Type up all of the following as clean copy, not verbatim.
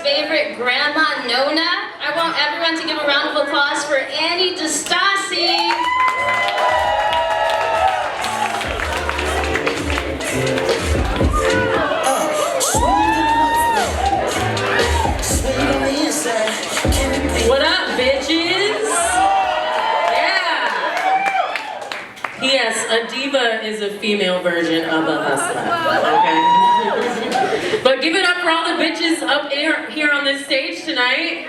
favorite grandma, Nona. I want everyone to give a round of applause for Annie DeStassi. What up, bitches? Yeah. P.S. A diva is a female version of a hustler, okay? But give it up for all the bitches up here on this stage tonight.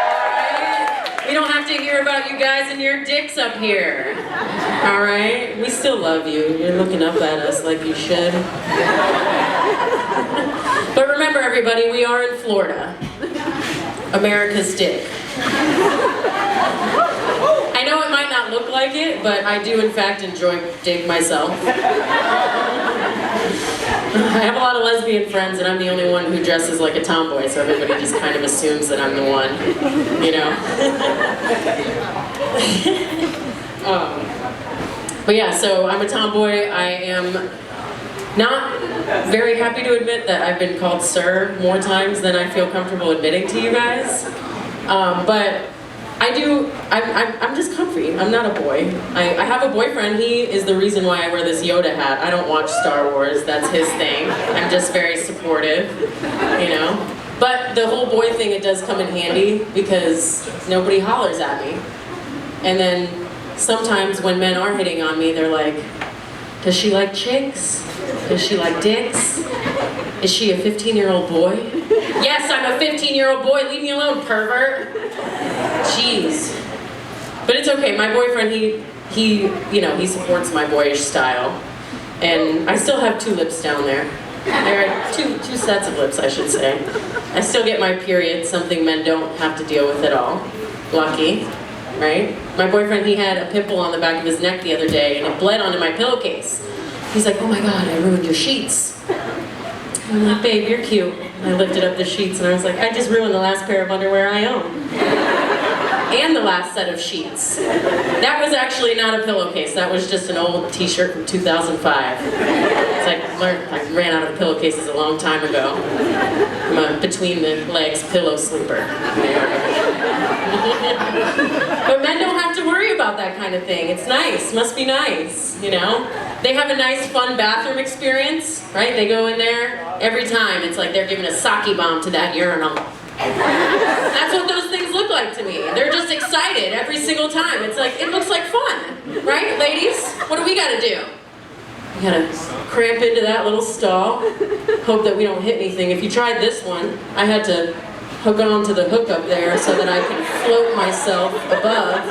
Alright? We don't have to hear about you guys and your dicks up here. Alright? We still love you. You're looking up at us like you should. But remember, everybody, we are in Florida. America's dick. I know it might not look like it, but I do in fact enjoy dick myself. I have a lot of lesbian friends and I'm the only one who dresses like a tomboy, so everybody just kind of assumes that I'm the one, you know? But yeah, so I'm a tomboy. I am not very happy to admit that I've been called sir more times than I feel comfortable admitting to you guys. But I'm just comfy. I'm not a boy. I have a boyfriend. He is the reason why I wear this Yoda hat. I don't watch Star Wars. That's his thing. I'm just very supportive, you know? But the whole boy thing, it does come in handy because nobody hollers at me. And then sometimes when men are hitting on me, they're like, does she like chicks? Does she like dicks? Is she a 15-year-old boy? Yes, I'm a 15-year-old boy. Leave me alone, pervert. Jeez. But it's okay. My boyfriend, he supports my boyish style. And I still have 2 lips down there. There are two sets of lips, I should say. I still get my period, something men don't have to deal with at all. Lucky, right? My boyfriend, he had a pimple on the back of his neck the other day, and it bled onto my pillowcase. He's like, oh my God, I ruined your sheets. I'm like, babe, you're cute. I lifted up the sheets and I was like, I just ruined the last pair of underwear I own. And the last set of sheets. That was actually not a pillowcase. That was just an old t-shirt from 2005. It's like, I ran out of pillowcases a long time ago. I'm a between the legs pillow sleeper. But men don't have to worry about that kind of thing. It's nice, must be nice, you know? They have a nice, fun bathroom experience, right? They go in there every time. It's like they're giving a sake bomb to that urinal. That's what those things look like to me. They're just excited every single time. It's like, it looks like fun, right, ladies? What do we gotta do? We gotta cramp into that little stall, hope that we don't hit anything. If you tried this one, I had to hook on to the hook up there so that I can float myself above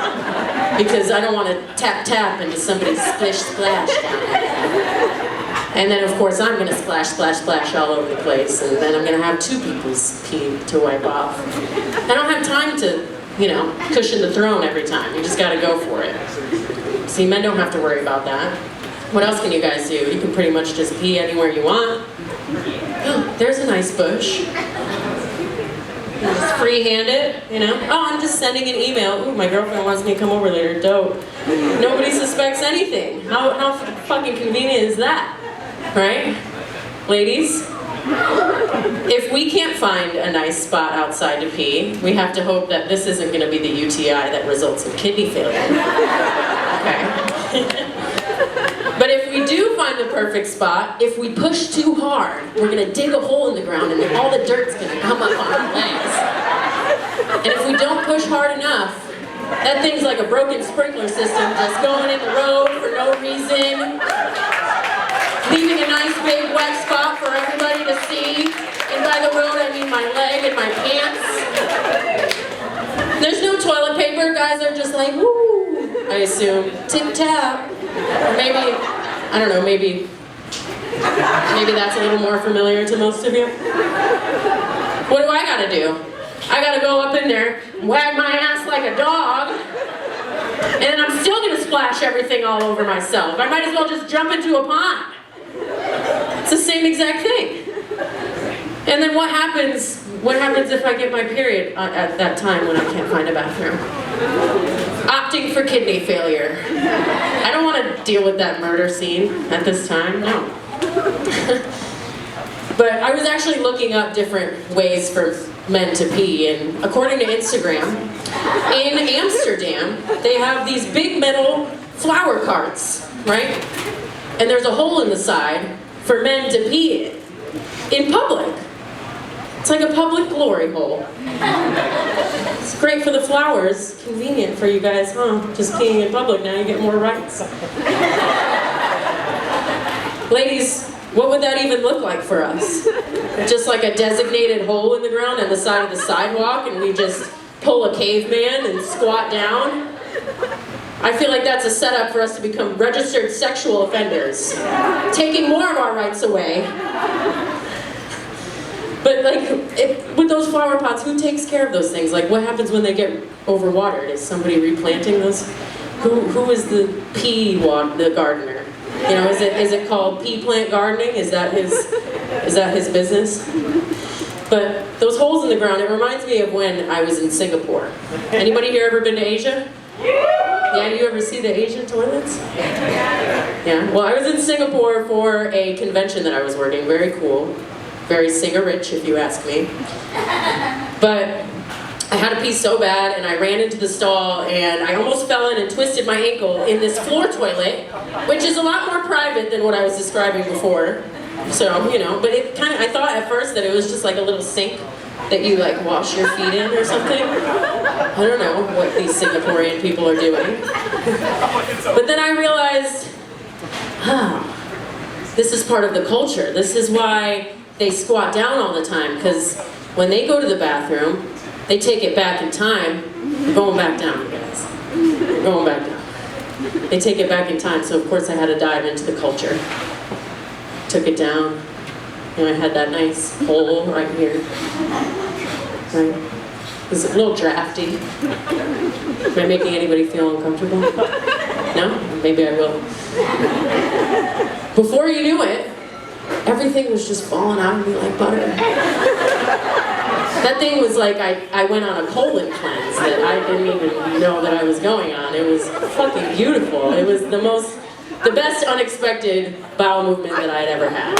because I don't want to tap into somebody's splish splash down there. And then of course I'm going to splash all over the place, and then I'm going to have 2 people's pee to wipe off. I don't have time to, you know, cushion the throne every time. You just got to go for it. See, men don't have to worry about that. What else can you guys do? You can pretty much just pee anywhere you want. Oh, there's a nice bush. Just freehand it, you know? Oh, I'm just sending an email. Ooh, my girlfriend wants me to come over later. Dope. Nobody suspects anything. How fucking convenient is that? Right? Ladies? If we can't find a nice spot outside to pee, we have to hope that this isn't going to be the UTI that results in kidney failure. Okay? But if we do find the perfect spot, if we push too hard, we're going to dig a hole in the ground and then all the dirt's going to come up on our legs. And if we don't push hard enough, that thing's like a broken sprinkler system just going in the road for no reason, leaving a nice big wet spot for everybody to see. And by the road, I mean my leg and my pants. There's no toilet paper. Guys are just like, woo, I assume. Tip-tap. Or maybe, I don't know, maybe that's a little more familiar to most of you. What do I gotta do? I gotta go up in there, wag my ass like a dog, and then I'm still gonna splash everything all over myself. I might as well just jump into a pond. It's the same exact thing. And then what happens if I get my period at that time when I can't find a bathroom? Opting for kidney failure. I don't want to deal with that murder scene at this time, no. But I was actually looking up different ways for men to pee, and according to Instagram, in Amsterdam, they have these big metal flower carts, right? And there's a hole in the side for men to pee in public. It's like a public glory hole. It's great for the flowers. Convenient for you guys, huh? Just peeing in public, now you get more rights. Ladies, what would that even look like for us? Just like a designated hole in the ground on the side of the sidewalk, and we just pull a caveman and squat down? I feel like that's a setup for us to become registered sexual offenders, taking more of our rights away. But like, with those flower pots, who takes care of those things? Like, what happens when they get overwatered? Is somebody replanting those? Who is the the gardener? You know, is it called pea plant gardening? Is that his business? But those holes in the ground, it reminds me of when I was in Singapore. Anybody here ever been to Asia? Yeah, you ever see the Asian toilets? Yeah, well, I was in Singapore for a convention that I was working, very cool. Very singer-rich, if you ask me. But I had to pee so bad, and I ran into the stall, and I almost fell in and twisted my ankle in this floor toilet, which is a lot more private than what I was describing before. So, you know, but it kind of, I thought at first that it was just like a little sink that you like wash your feet in or something. I don't know what these Singaporean people are doing. But then I realized, this is part of the culture. This is why they squat down all the time, because when they go to the bathroom, they take it back in time. They're going back down, you guys. They're going back down. They take it back in time, so of course I had to dive into the culture. Took it down. You know, I had that nice hole right here. Right? It was a little drafty. Am I making anybody feel uncomfortable? No? Maybe I will. Before you knew it, everything was just falling out of me like butter. That thing was like I went on a colon cleanse that I didn't even know that I was going on. It was fucking beautiful. It was the best unexpected bowel movement that I'd ever had.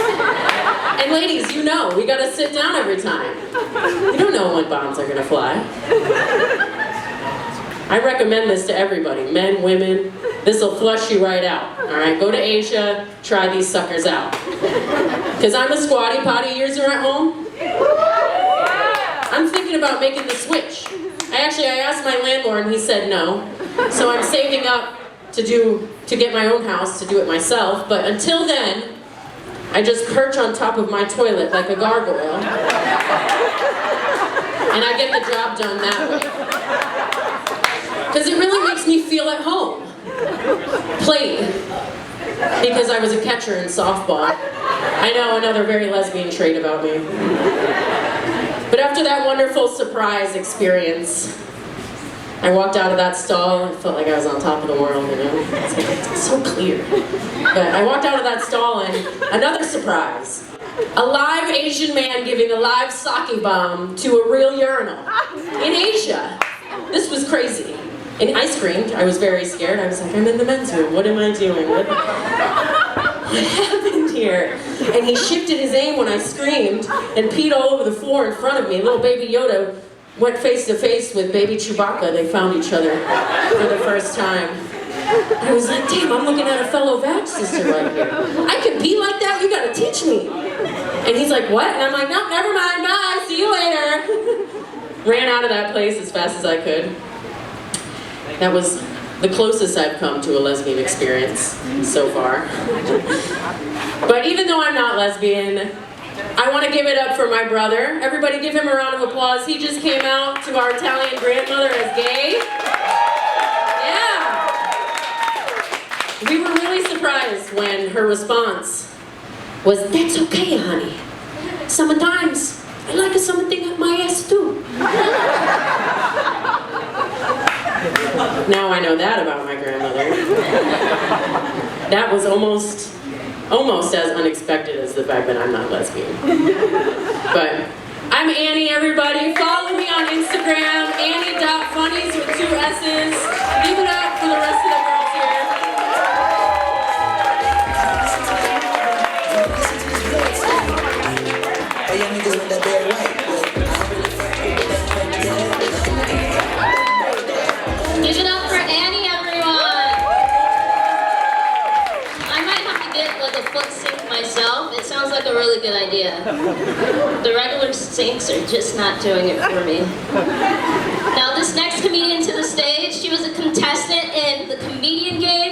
And ladies, you know, we gotta sit down every time. You don't know when bombs are gonna fly. I recommend this to everybody, men, women. This will flush you right out, all right? Go to Asia, try these suckers out. Because I'm a squatty potty user at home. I'm thinking about making the switch. I asked my landlord and he said no. So I'm saving up to get my own house, to do it myself. But until then, I just perch on top of my toilet like a gargoyle. And I get the job done that way. Because it really makes me feel at home. Played. Because I was a catcher in softball. I know, another very lesbian trait about me. But after that wonderful surprise experience, I walked out of that stall and felt like I was on top of the world, you know? It's so clear. But I walked out of that stall and another surprise. A live Asian man giving a live sake bomb to a real urinal in Asia. This was crazy. And I screamed. I was very scared. I was like, I'm in the men's room. What am I doing? What happened here? And he shifted his aim when I screamed and peed all over the floor in front of me. Little baby Yoda went face to face with baby Chewbacca. They found each other for the first time. I was like, damn, I'm looking at a fellow vag sister right here. I can pee like that? You gotta teach me. And he's like, what? And I'm like, no, never mind, bye, see you later. Ran out of that place as fast as I could. That was the closest I've come to a lesbian experience so far. But even though I'm not lesbian, I want to give it up for my brother. Everybody give him a round of applause. He just came out to our Italian grandmother as gay. Yeah. We were really surprised when her response was, that's okay, honey. Sometimes I like something at my ass too. Now I know that about my grandmother. That was almost as unexpected as the fact that I'm not lesbian. But I'm Annie, everybody. Follow me on Instagram, Annie.funnies with 2 S's. Give it up for the rest of the girls here. really good idea. The regular sinks are just not doing it for me. Now this next comedian to the stage, she was a contestant in the Comedian Game.